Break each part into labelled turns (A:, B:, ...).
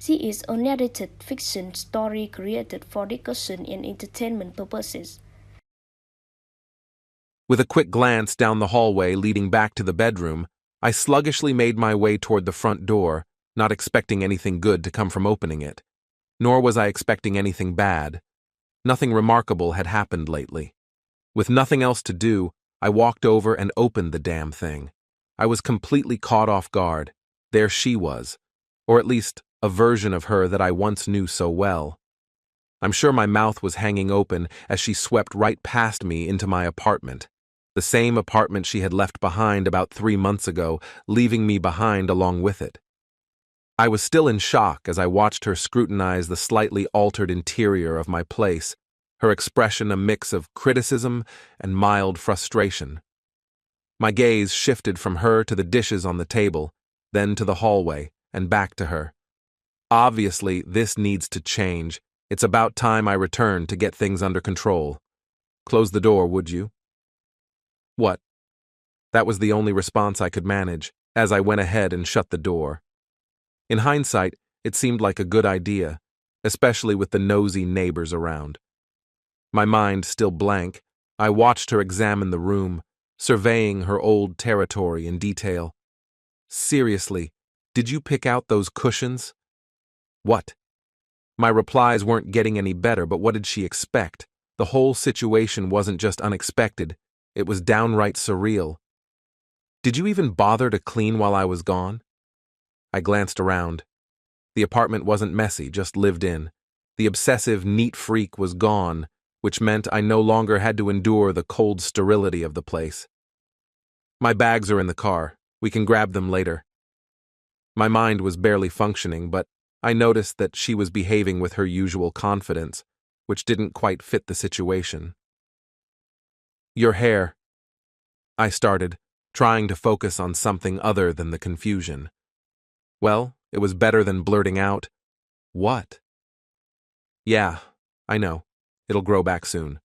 A: She is a narrated fiction story created for discussion and entertainment purposes.
B: With a quick glance down the hallway leading back to the bedroom, I sluggishly made my way toward the front door, not expecting anything good to come from opening it. Nor was I expecting anything bad. Nothing remarkable had happened lately. With nothing else to do, I walked over and opened the damn thing. I was completely caught off guard. There she was, or at least a version of her that I once knew so well. I'm sure my mouth was hanging open as she swept right past me into my apartment. The same apartment she had left behind about 3 months ago, leaving me behind along with it. I was still in shock as I watched her scrutinize the slightly altered interior of my place, her expression a mix of criticism and mild frustration. My gaze shifted from her to the dishes on the table, then to the hallway, and back to her. Obviously, this needs to change. It's about time I returned to get things under control. Close the door, would you? What? That was the only response I could manage, as I went ahead and shut the door. In hindsight, it seemed like a good idea, especially with the nosy neighbors around. My mind still blank, I watched her examine the room, surveying her old territory in detail. Seriously, did you pick out those cushions? What? My replies weren't getting any better, but what did she expect? The whole situation wasn't just unexpected, it was downright surreal. Did you even bother to clean while I was gone? I glanced around. The apartment wasn't messy, just lived in. The obsessive neat freak was gone, which meant I no longer had to endure the cold sterility of the place. My bags are in the car. We can grab them later. My mind was barely functioning, but I noticed that she was behaving with her usual confidence, which didn't quite fit the situation. Your hair. I started, trying to focus on something other than the confusion. Well, it was better than blurting out, "What?" Yeah, I know. It'll grow back soon.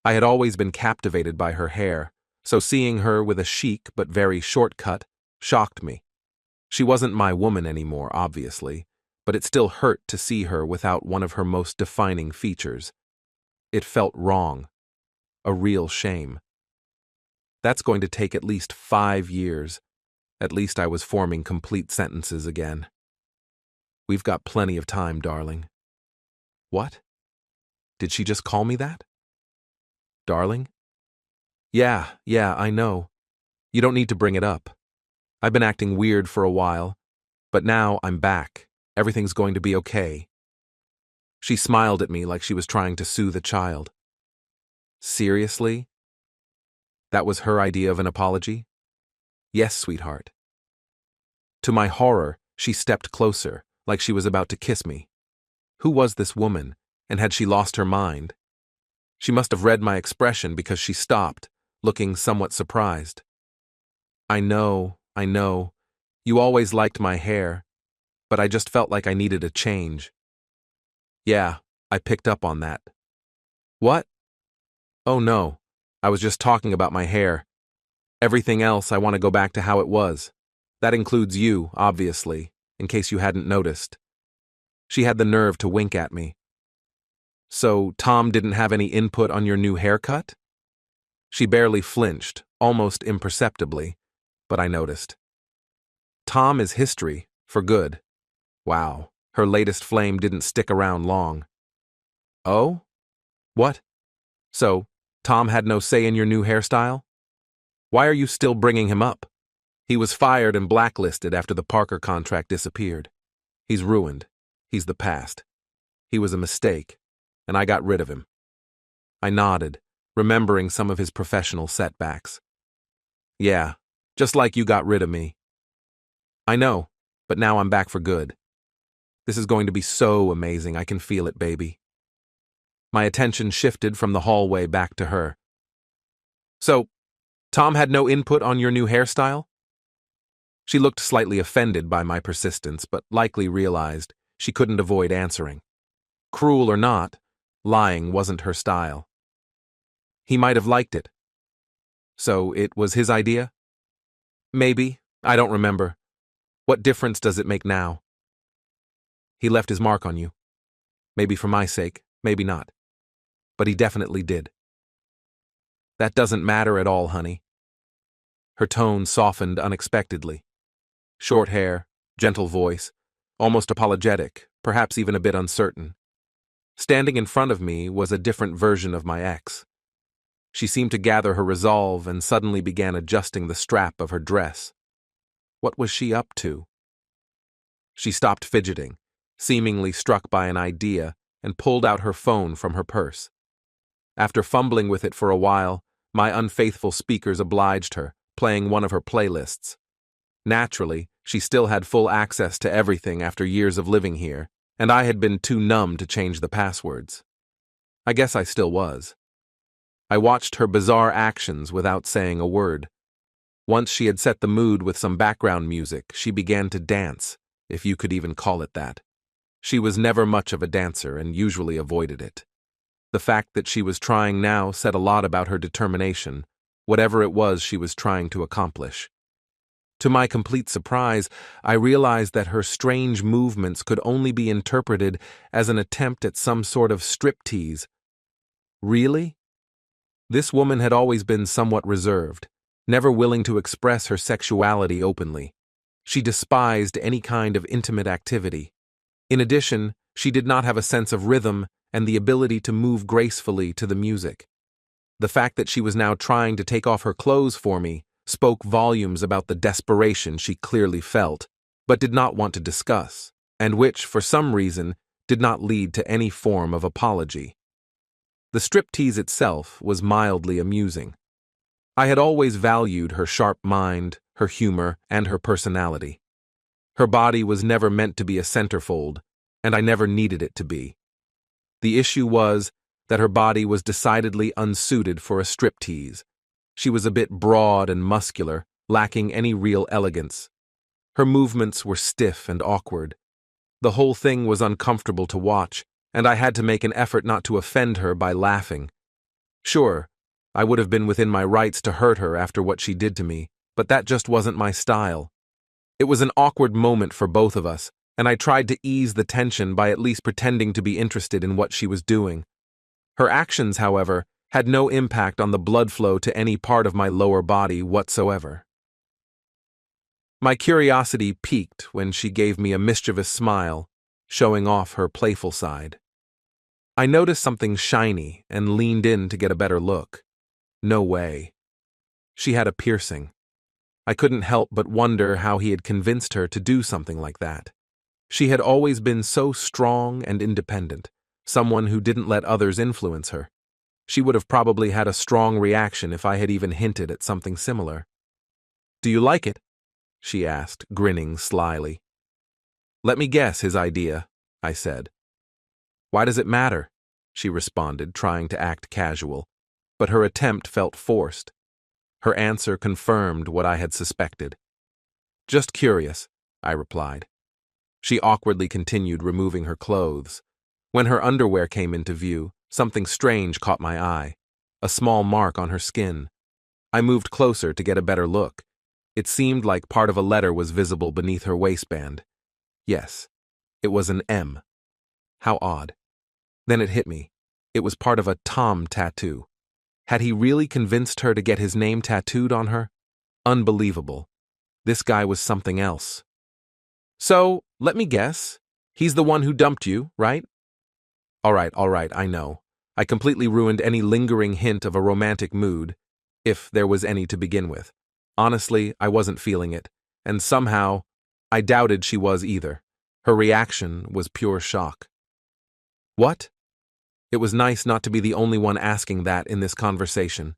B: I had always been captivated by her hair, so seeing her with a chic but very short cut shocked me. She wasn't my woman anymore, obviously, but it still hurt to see her without one of her most defining features. It felt wrong. A real shame. That's going to take at least 5 years. At least I was forming complete sentences again. We've got plenty of time, darling. What? Did she just call me that? Darling? Yeah, I know. You don't need to bring it up. I've been acting weird for a while, but now I'm back. Everything's going to be okay. She smiled at me like she was trying to soothe a child. Seriously? That was her idea of an apology? Yes, sweetheart. To my horror, she stepped closer, like she was about to kiss me. Who was this woman, and had she lost her mind? She must have read my expression because she stopped, looking somewhat surprised. I know. You always liked my hair, but I just felt like I needed a change. Yeah, I picked up on that. What? Oh no, I was just talking about my hair. Everything else I want to go back to how it was. That includes you, obviously, in case you hadn't noticed. She had the nerve to wink at me. So, Tom didn't have any input on your new haircut? She barely flinched, almost imperceptibly, but I noticed. Tom is history, for good. Wow, her latest flame didn't stick around long. Oh? What? So, Tom had no say in your new hairstyle? Why are you still bringing him up? He was fired and blacklisted after the Parker contract disappeared. He's ruined. He's the past. He was a mistake, and I got rid of him. I nodded, remembering some of his professional setbacks. Yeah, just like you got rid of me. I know, but now I'm back for good. This is going to be so amazing, I can feel it, baby. My attention shifted from the hallway back to her. So, Tom had no input on your new hairstyle? She looked slightly offended by my persistence, but likely realized she couldn't avoid answering. Cruel or not, lying wasn't her style. He might have liked it. So it was his idea? Maybe. I don't remember. What difference does it make now? He left his mark on you. Maybe for my sake, maybe not. But he definitely did. That doesn't matter at all, honey. Her tone softened unexpectedly. Short hair, gentle voice, almost apologetic, perhaps even a bit uncertain. Standing in front of me was a different version of my ex. She seemed to gather her resolve and suddenly began adjusting the strap of her dress. What was she up to? She stopped fidgeting, seemingly struck by an idea, and pulled out her phone from her purse. After fumbling with it for a while, my unfaithful speakers obliged her, playing one of her playlists. Naturally, she still had full access to everything after years of living here, and I had been too numb to change the passwords. I guess I still was. I watched her bizarre actions without saying a word. Once she had set the mood with some background music, she began to dance, if you could even call it that. She was never much of a dancer and usually avoided it. The fact that she was trying now said a lot about her determination, whatever it was she was trying to accomplish. To my complete surprise, I realized that her strange movements could only be interpreted as an attempt at some sort of striptease. Really? This woman had always been somewhat reserved, never willing to express her sexuality openly. She despised any kind of intimate activity. In addition, she did not have a sense of rhythm and the ability to move gracefully to the music. The fact that she was now trying to take off her clothes for me spoke volumes about the desperation she clearly felt, but did not want to discuss, and which, for some reason, did not lead to any form of apology. The striptease itself was mildly amusing. I had always valued her sharp mind, her humor, and her personality. Her body was never meant to be a centerfold, and I never needed it to be. The issue was that her body was decidedly unsuited for a striptease. She was a bit broad and muscular, lacking any real elegance. Her movements were stiff and awkward. The whole thing was uncomfortable to watch, and I had to make an effort not to offend her by laughing. Sure, I would have been within my rights to hurt her after what she did to me, but that just wasn't my style. It was an awkward moment for both of us, and I tried to ease the tension by at least pretending to be interested in what she was doing. Her actions, however, had no impact on the blood flow to any part of my lower body whatsoever. My curiosity piqued when she gave me a mischievous smile, showing off her playful side. I noticed something shiny and leaned in to get a better look. No way. She had a piercing. I couldn't help but wonder how he had convinced her to do something like that. She had always been so strong and independent, someone who didn't let others influence her. She would have probably had a strong reaction if I had even hinted at something similar. "Do you like it?" she asked, grinning slyly. "Let me guess his idea," I said. "Why does it matter?" she responded, trying to act casual, but her attempt felt forced. Her answer confirmed what I had suspected. "Just curious," I replied. She awkwardly continued removing her clothes. When her underwear came into view, something strange caught my eye, a small mark on her skin. I moved closer to get a better look. It seemed like part of a letter was visible beneath her waistband. Yes, it was an M. How odd. Then it hit me. It was part of a Tom tattoo. Had he really convinced her to get his name tattooed on her? Unbelievable. This guy was something else. "So, let me guess. He's the one who dumped you, right?" All right, I know. I completely ruined any lingering hint of a romantic mood, if there was any to begin with. Honestly, I wasn't feeling it, and somehow, I doubted she was either. Her reaction was pure shock. "What?" It was nice not to be the only one asking that in this conversation.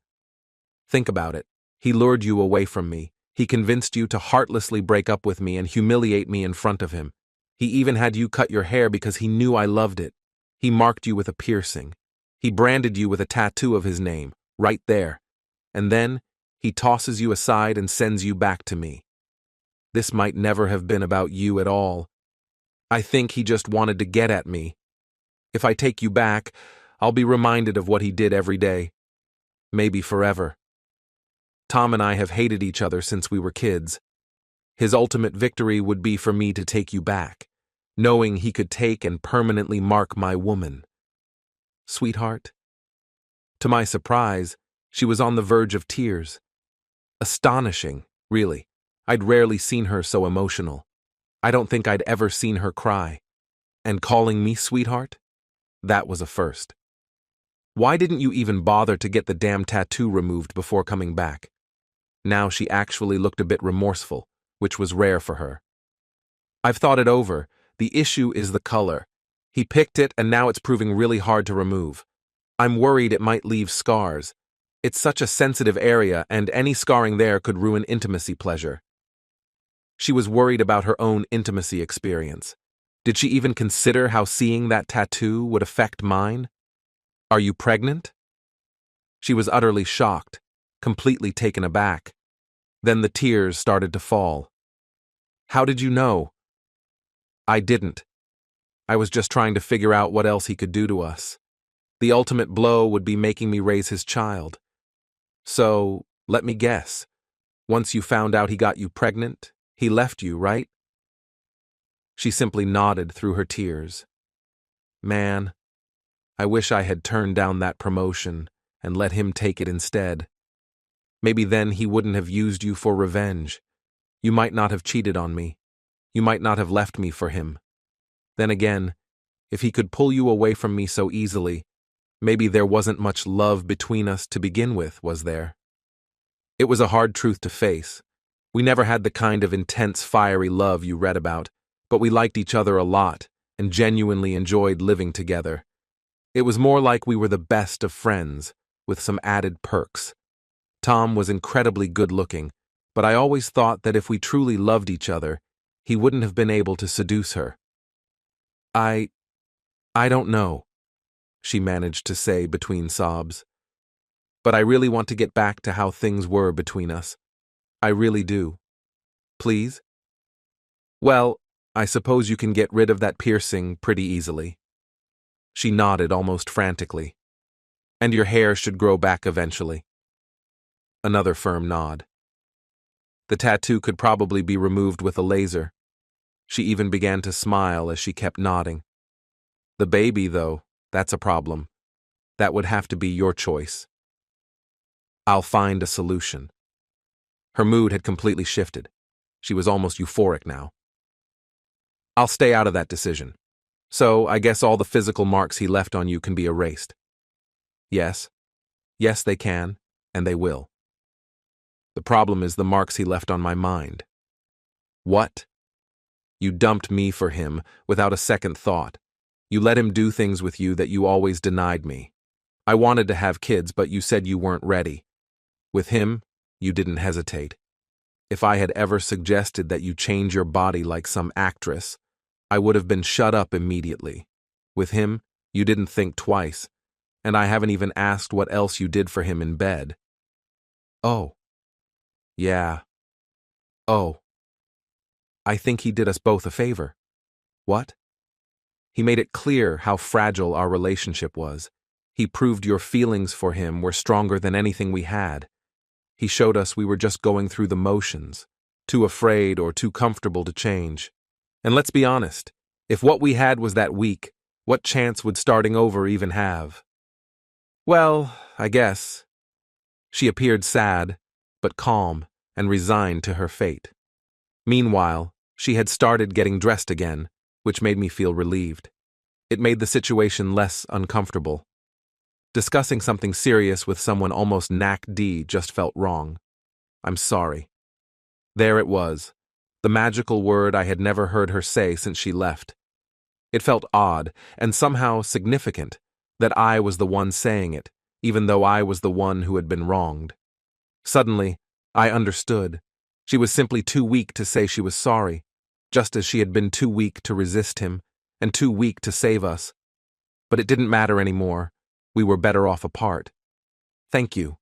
B: "Think about it. He lured you away from me. He convinced you to heartlessly break up with me and humiliate me in front of him. He even had you cut your hair because he knew I loved it. He marked you with a piercing. He branded you with a tattoo of his name, right there. And then, he tosses you aside and sends you back to me. This might never have been about you at all. I think he just wanted to get at me. If I take you back, I'll be reminded of what he did every day. Maybe forever. Tom and I have hated each other since we were kids. His ultimate victory would be for me to take you back. knowing he could take and permanently mark my woman. Sweetheart? To my surprise, she was on the verge of tears. Astonishing, really. I'd rarely seen her so emotional. I don't think I'd ever seen her cry. And calling me sweetheart? That was a first. Why didn't you even bother to get the damn tattoo removed before coming back? Now she actually looked a bit remorseful, which was rare for her. I've thought it over. The issue is the color. He picked it and now it's proving really hard to remove. I'm worried it might leave scars. It's such a sensitive area and any scarring there could ruin intimacy pleasure. She was worried about her own intimacy experience. Did she even consider how seeing that tattoo would affect mine? Are you pregnant? She was utterly shocked, completely taken aback. Then the tears started to fall. How did you know? I didn't. I was just trying to figure out what else he could do to us. The ultimate blow would be making me raise his child. So, let me guess. Once you found out he got you pregnant, he left you, right? She simply nodded through her tears. Man, I wish I had turned down that promotion and let him take it instead. Maybe then he wouldn't have used you for revenge. You might not have cheated on me. You might not have left me for him. Then again, if he could pull you away from me so easily, maybe there wasn't much love between us to begin with, was there? It was a hard truth to face. We never had the kind of intense, fiery love you read about, but we liked each other a lot and genuinely enjoyed living together. It was more like we were the best of friends, with some added perks. Tom was incredibly good-looking, but I always thought that if we truly loved each other, he wouldn't have been able to seduce her. I don't know, she managed to say between sobs. But I really want to get back to how things were between us. I really do. Please? Well, I suppose you can get rid of that piercing pretty easily. She nodded almost frantically. And your hair should grow back eventually. Another firm nod. The tattoo could probably be removed with a laser. She even began to smile as she kept nodding. The baby, though, that's a problem. That would have to be your choice. I'll find a solution. Her mood had completely shifted. She was almost euphoric now. I'll stay out of that decision. So I guess all the physical marks he left on you can be erased. Yes. Yes, they can, and they will. The problem is the marks he left on my mind. What? You dumped me for him without a second thought. You let him do things with you that you always denied me. I wanted to have kids, but you said you weren't ready. With him, you didn't hesitate. If I had ever suggested that you change your body like some actress, I would have been shut up immediately. With him, you didn't think twice, and I haven't even asked what else you did for him in bed. Oh. Yeah. Oh. I think he did us both a favor. What? He made it clear how fragile our relationship was. He proved your feelings for him were stronger than anything we had. He showed us we were just going through the motions, too afraid or too comfortable to change. And let's be honest, if what we had was that weak, what chance would starting over even have? Well, I guess. She appeared sad, but calm and resigned to her fate. Meanwhile, she had started getting dressed again, which made me feel relieved. It made the situation less uncomfortable. Discussing something serious with someone almost knack-D just felt wrong. I'm sorry. There it was, the magical word I had never heard her say since she left. It felt odd and somehow significant that I was the one saying it, even though I was the one who had been wronged. Suddenly, I understood. She was simply too weak to say she was sorry, just as she had been too weak to resist him and too weak to save us. But it didn't matter anymore. We were better off apart. Thank you.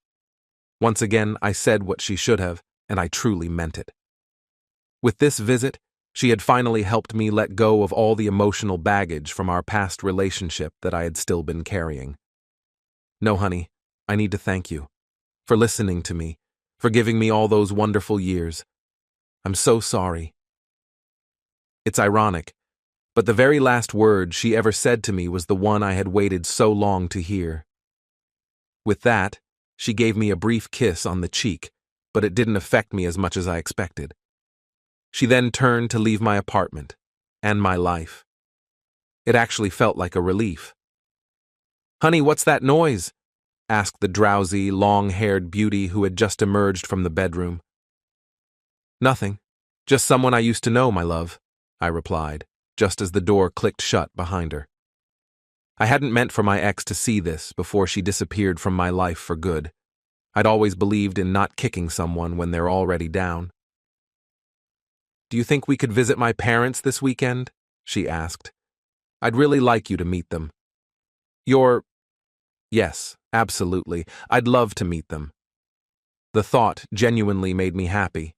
B: Once again, I said what she should have, and I truly meant it. With this visit, she had finally helped me let go of all the emotional baggage from our past relationship that I had still been carrying. No, honey, I need to thank you for listening to me, for giving me all those wonderful years. I'm so sorry. It's ironic, but the very last word she ever said to me was the one I had waited so long to hear. With that, she gave me a brief kiss on the cheek, but it didn't affect me as much as I expected. She then turned to leave my apartment, and my life. It actually felt like a relief. "Honey, what's that noise?" asked the drowsy, long-haired beauty who had just emerged from the bedroom. "Nothing. Just someone I used to know, my love," I replied, just as the door clicked shut behind her. I hadn't meant for my ex to see this before she disappeared from my life for good. I'd always believed in not kicking someone when they're already down. "Do you think we could visit my parents this weekend?" she asked. "I'd really like you to meet them." Yes, absolutely. I'd love to meet them." The thought genuinely made me happy.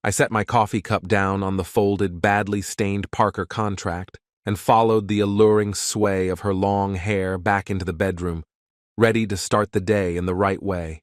B: I set my coffee cup down on the folded, badly stained Parker contract and followed the alluring sway of her long hair back into the bedroom, ready to start the day in the right way.